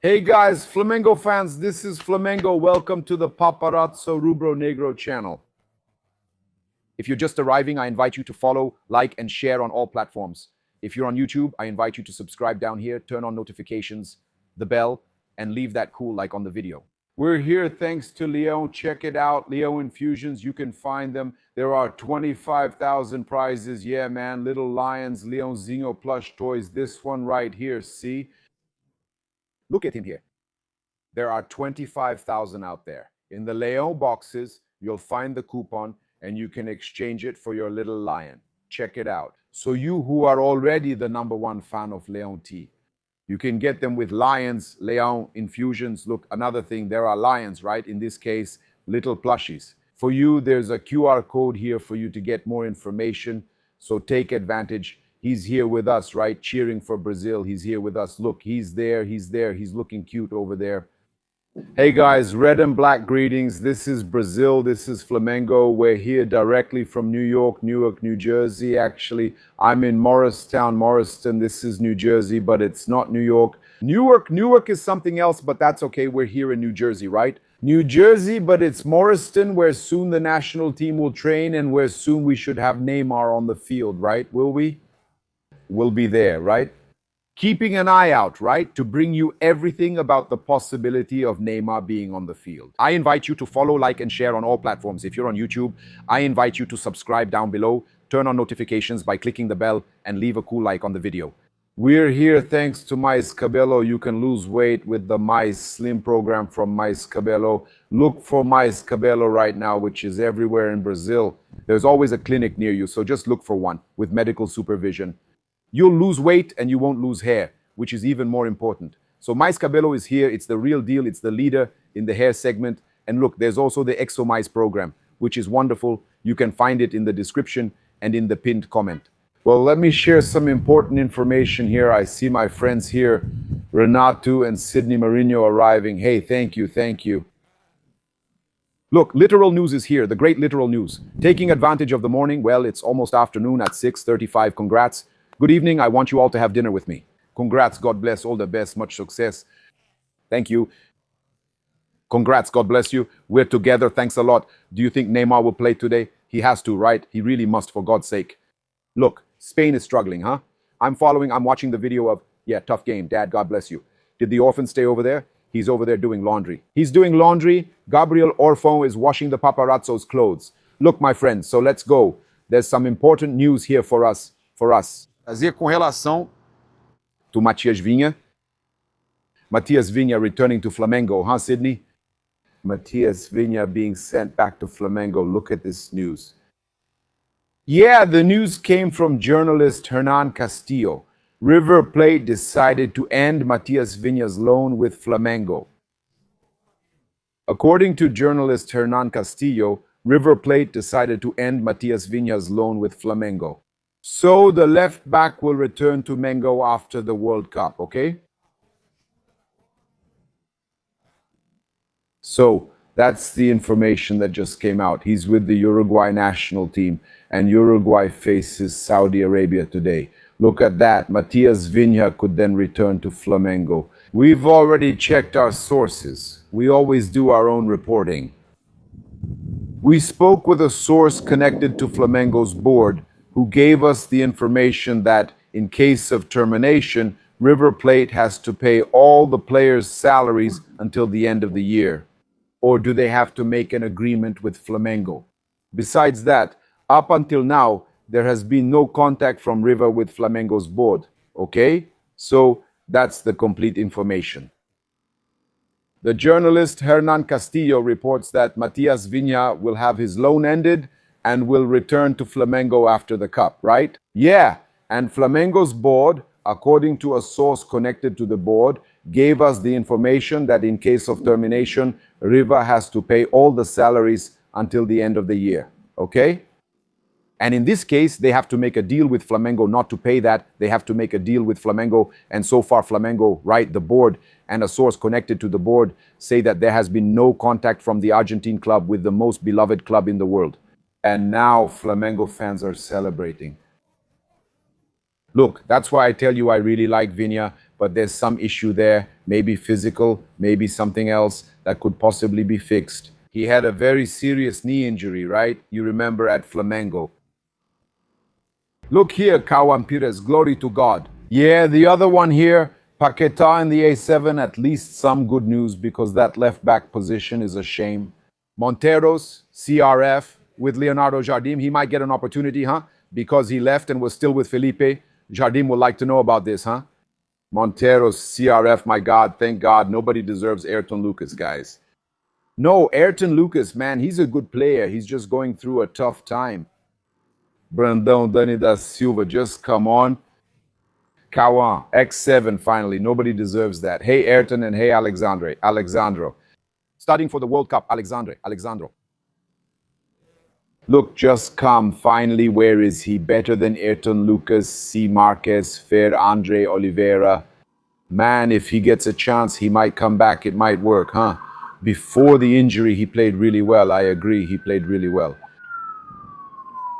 Hey guys, Flamengo fans, this is Flamengo. Welcome to the Paparazzo Rubro Negro channel. If you're just arriving, I invite you to follow, like, and share on all platforms. If you're on YouTube, I invite you to subscribe down here, turn on notifications, the bell, and leave that cool like on the video. We're here thanks to Leon. Check it out, Leo Infusions. You can find them. There are 25,000 prizes. Yeah, man, little lions, Leonzinho plush toys. This one right here, see? Look at him here. There are 25,000 out there. In the Leon boxes, you'll find the coupon and you can exchange it for your little lion. Check it out. So you who are already the #1 fan of Leon tea, you can get them with lions, Leon infusions. Look, another thing, there are lions, right? In this case, little plushies. For you, there's a QR code here for you to get more information. So take advantage. He's here with us, right? Cheering for Brazil. He's here with us. Look, he's there. He's looking cute over there. Hey guys, red and black greetings. This is Brazil. This is Flamengo. We're here directly from New York, Newark, New Jersey. Actually, I'm in Morriston. This is New Jersey, but it's not New York. Newark is something else, but that's okay. We're here in New Jersey, right? New Jersey, but it's Morriston, where soon the national team will train and where soon we should have Neymar on the field, right? Will we? We'll be there, right? Keeping an eye out, right, to bring you everything about the possibility of Neymar being on the field. I invite you to follow, like, and share on all platforms. If you're on YouTube, I invite you to subscribe down below, turn on notifications by clicking the bell, and leave a cool like on the video. We're here thanks to Mais Cabelo. You can lose weight with the Mais Slim program from Mais Cabelo. Look for Mais Cabelo right now, which is everywhere in Brazil. There's always a clinic near you, so just look for one with medical supervision. You'll lose weight and you won't lose hair, which is even more important. So Mais Cabelo is here. It's the real deal. It's the leader in the hair segment. And look, there's also the Exo Mais program, which is wonderful. You can find it in the description and in the pinned comment. Well, let me share some important information here. I see my friends here, Renato and Sydney Mourinho arriving. Hey, thank you. Look, literal news is here, the great literal news. Taking advantage of the morning, well, it's almost afternoon at 6:35. Congrats. Good evening. I want you all to have dinner with me. Congrats. God bless. All the best. Much success. Thank you. Congrats. God bless you. We're together. Thanks a lot. Do you think Neymar will play today? He has to, right? He really must, for God's sake. Look, Spain is struggling, huh? I'm watching the video of, yeah, tough game. Dad, God bless you. Did the orphan stay over there? He's over there doing laundry. He's doing laundry. Gabriel Orfão is washing the paparazzo's clothes. Look, my friends, so let's go. There's some important news here for us. Trazer com relação to Matias Vinha. Matias Vinha returning to Flamengo, huh, Sydney? Matias Vinha being sent back to Flamengo. Look at this news. Yeah, the news came from journalist Hernan Castillo. River Plate decided to end Matias Vinha's loan with Flamengo. According to journalist Hernan Castillo, River Plate decided to end Matias Vinha's loan with Flamengo. So the left back will return to Mengo after the World Cup, okay? So that's the information that just came out. He's with the Uruguay national team, and Uruguay faces Saudi Arabia today. Look at that. Matias Vinha could then return to Flamengo. We've already checked our sources. We always do our own reporting. We spoke with a source connected to Flamengo's board who gave us the information that in case of termination, River Plate has to pay all the players' salaries until the end of the year. Or do they have to make an agreement with Flamengo? Besides that, up until now, there has been no contact from River with Flamengo's board, okay? So that's the complete information. The journalist Hernan Castillo reports that Matias Vinha will have his loan ended and will return to Flamengo after the Cup, right? Yeah, and Flamengo's board, according to a source connected to the board, gave us the information that in case of termination, River has to pay all the salaries until the end of the year, okay? And in this case, they have to make a deal with Flamengo not to pay that. They have to make a deal with Flamengo. And so far, Flamengo, right, the board and a source connected to the board say that there has been no contact from the Argentine club with the most beloved club in the world. And now Flamengo fans are celebrating. Look, that's why I tell you I really like Viña, but there's some issue there, maybe physical, maybe something else that could possibly be fixed. He had a very serious knee injury, right? You remember at Flamengo. Look here, Kawan Pires, glory to God. Yeah, the other one here, Paqueta in the A7, at least some good news because that left back position is a shame. Monteros, CRF, with Leonardo Jardim, he might get an opportunity, huh? Because he left and was still with Felipe. Jardim would like to know about this, huh? Monteros, CRF, my God, thank God, nobody deserves Ayrton Lucas, guys. No, Ayrton Lucas, man, he's a good player. He's just going through a tough time. Brandão, Dani da Silva, just come on. Kawan, X7 finally. Nobody deserves that. Hey Ayrton and hey Alexandro. Studying for the World Cup, Alexandro. Look, just come. Finally, where is he? Better than Ayrton Lucas, C. Marquez, Fer Andre Oliveira. Man, if he gets a chance, he might come back. It might work, huh? Before the injury, he played really well. I agree, he played really well.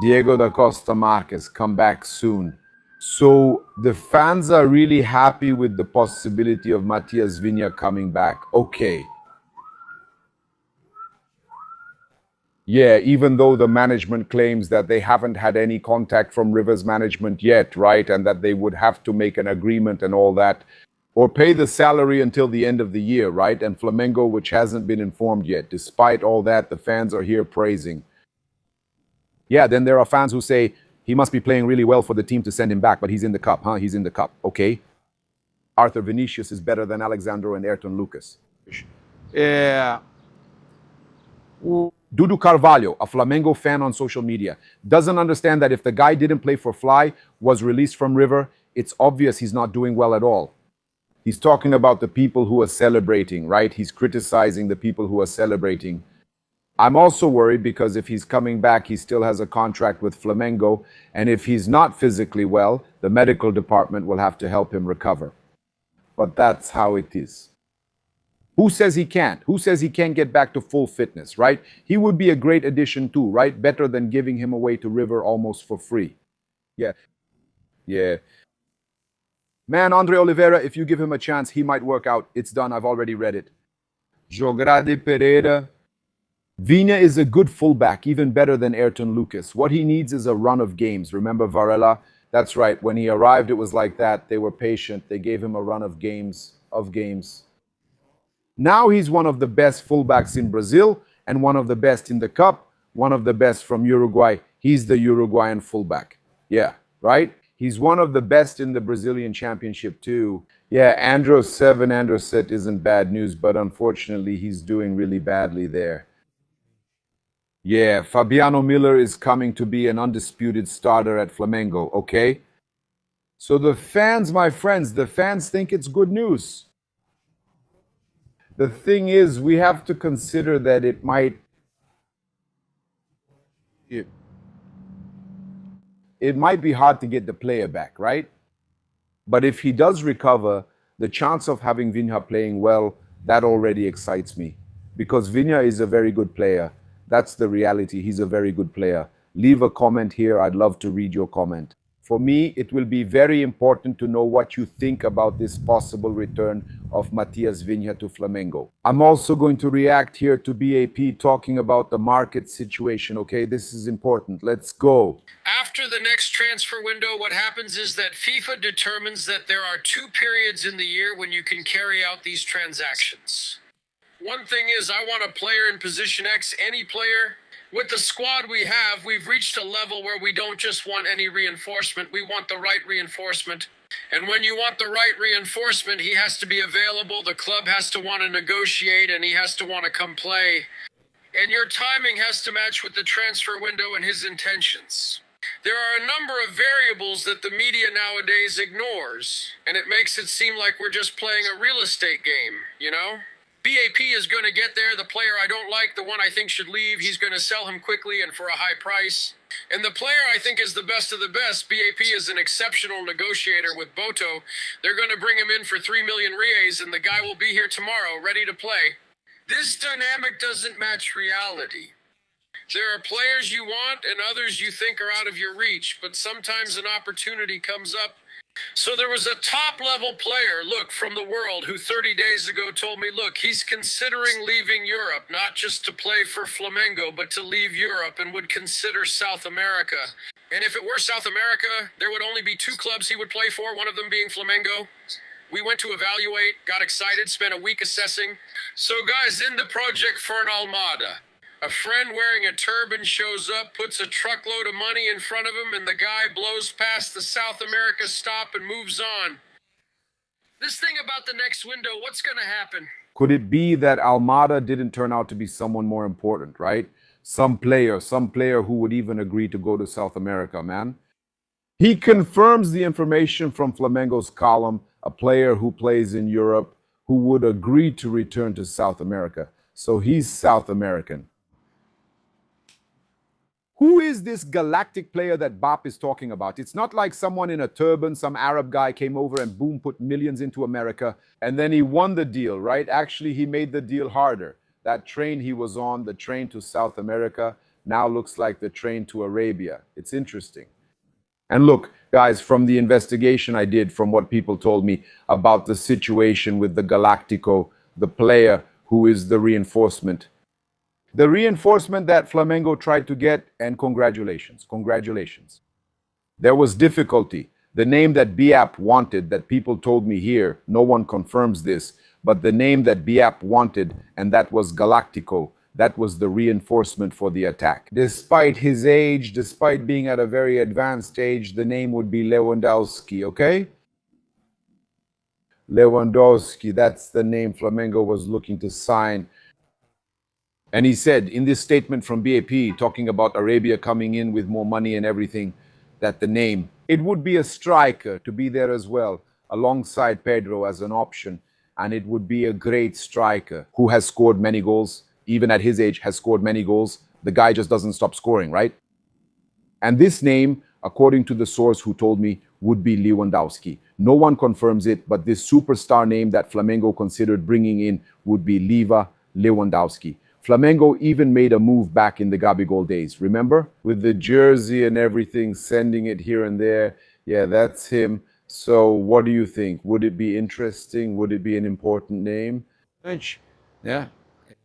Diego da Costa Marquez, come back soon. So the fans are really happy with the possibility of Matias Vinha coming back. Okay. Yeah, even though the management claims that they haven't had any contact from Rivers management yet, right? And that they would have to make an agreement and all that, or pay the salary until the end of the year, right? And Flamengo, which hasn't been informed yet. Despite all that, the fans are here praising. Yeah, then there are fans who say he must be playing really well for the team to send him back, but he's in the cup, huh? He's in the cup. Okay. Arthur Vinicius is better than Alexandro and Ayrton Lucas. Yeah. Dudu Carvalho, a Flamengo fan on social media, doesn't understand that if the guy didn't play for Fly, was released from River, it's obvious he's not doing well at all. He's talking about the people who are celebrating, right? He's criticizing the people who are celebrating. I'm also worried because if he's coming back, he still has a contract with Flamengo. And if he's not physically well, the medical department will have to help him recover. But that's how it is. Who says he can't? Who says he can't get back to full fitness, right? He would be a great addition too, right? Better than giving him away to River almost for free. Yeah. Yeah. Man, Andre Oliveira, if you give him a chance, he might work out. It's done. I've already read it. Jograde Pereira. Viña is a good fullback, even better than Ayrton Lucas. What he needs is a run of games. Remember Varela? That's right. When he arrived, it was like that. They were patient. They gave him a run of games. Now he's one of the best fullbacks in Brazil and one of the best in the cup, one of the best from Uruguay. He's the Uruguayan fullback. Yeah, right? He's one of the best in the Brazilian championship too. Yeah, Andros 7, Androset isn't bad news, but unfortunately he's doing really badly there. Yeah, Fabiano Miller is coming to be an undisputed starter at Flamengo, okay? So the fans, my friends, the fans think it's good news. The thing is, we have to consider that it might be hard to get the player back, right? But if he does recover, the chance of having Vinha playing well, that already excites me. Because Vinha is a very good player. That's the reality. He's a very good player. Leave a comment here. I'd love to read your comment. For me, it will be very important to know what you think about this possible return of Matias Vinha to Flamengo. I'm also going to react here to BAP talking about the market situation, okay? This is important. Let's go. After the next transfer window, what happens is that FIFA determines that there are 2 periods in the year when you can carry out these transactions. One thing is, I want a player in position X, any player. With the squad we have, we've reached a level where we don't just want any reinforcement, we want the right reinforcement. And when you want the right reinforcement, he has to be available, the club has to want to negotiate, and he has to want to come play. And your timing has to match with the transfer window and his intentions. There are a number of variables that the media nowadays ignores, and it makes it seem like we're just playing a real estate game, you know? BAP is going to get there. The player I don't like, the one I think should leave, he's going to sell him quickly and for a high price. And the player I think is the best of the best, BAP is an exceptional negotiator with Boto. They're going to bring him in for 3 million reais, and the guy will be here tomorrow, ready to play. This dynamic doesn't match reality. There are players you want and others you think are out of your reach, but sometimes an opportunity comes up. So there was a top-level player, look, from the world who 30 days ago told me, look, he's considering leaving Europe, not just to play for Flamengo, but to leave Europe and would consider South America. And if it were South America, there would only be two clubs he would play for, one of them being Flamengo. We went to evaluate, got excited, spent a week assessing. So guys, in the project for an Almada. A friend wearing a turban shows up, puts a truckload of money in front of him, and the guy blows past the South America stop and moves on. This thing about the next window, what's going to happen? Could it be that Almada didn't turn out to be someone more important, right? Some player who would even agree to go to South America, man. He confirms the information from Flamengo's column, a player who plays in Europe who would agree to return to South America. So he's South American. Who is this galactic player that BAP is talking about? It's not like someone in a turban, some Arab guy came over and boom, put millions into America, and then he won the deal, right? Actually, he made the deal harder. That train he was on, the train to South America, now looks like the train to Arabia. It's interesting. And look, guys, from the investigation I did, from what people told me about the situation with the Galactico, the player who is the reinforcement. The reinforcement that Flamengo tried to get, and congratulations. There was difficulty. The name that BAP wanted, that people told me here, no one confirms this, but the name that BAP wanted, and that was Galactico, that was the reinforcement for the attack. Despite his age, despite being at a very advanced age, the name would be Lewandowski, okay? Lewandowski, that's the name Flamengo was looking to sign. And he said in this statement from BAP, talking about Arabia coming in with more money and everything, that the name, it would be a striker to be there as well, alongside Pedro as an option. And it would be a great striker who has scored many goals, even at his age, has scored many goals. The guy just doesn't stop scoring, right? And this name, according to the source who told me, would be Lewandowski. No one confirms it, but this superstar name that Flamengo considered bringing in would be Lewandowski. Flamengo even made a move back in the Gabigol days, remember? With the jersey and everything, sending it here and there. Yeah, that's him. So what do you think? Would it be interesting? Would it be an important name? Yeah.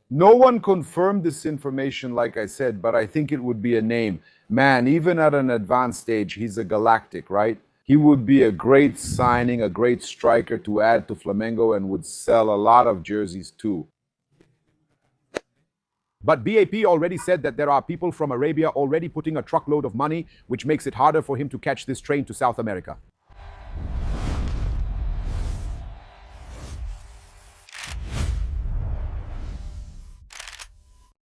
No one confirmed this information, like I said, but I think it would be a name. Man, even at an advanced stage, he's a galactic, right? He would be a great signing, a great striker to add to Flamengo, and would sell a lot of jerseys too. But BAP already said that there are people from Arabia already putting a truckload of money, which makes it harder for him to catch this train to South America.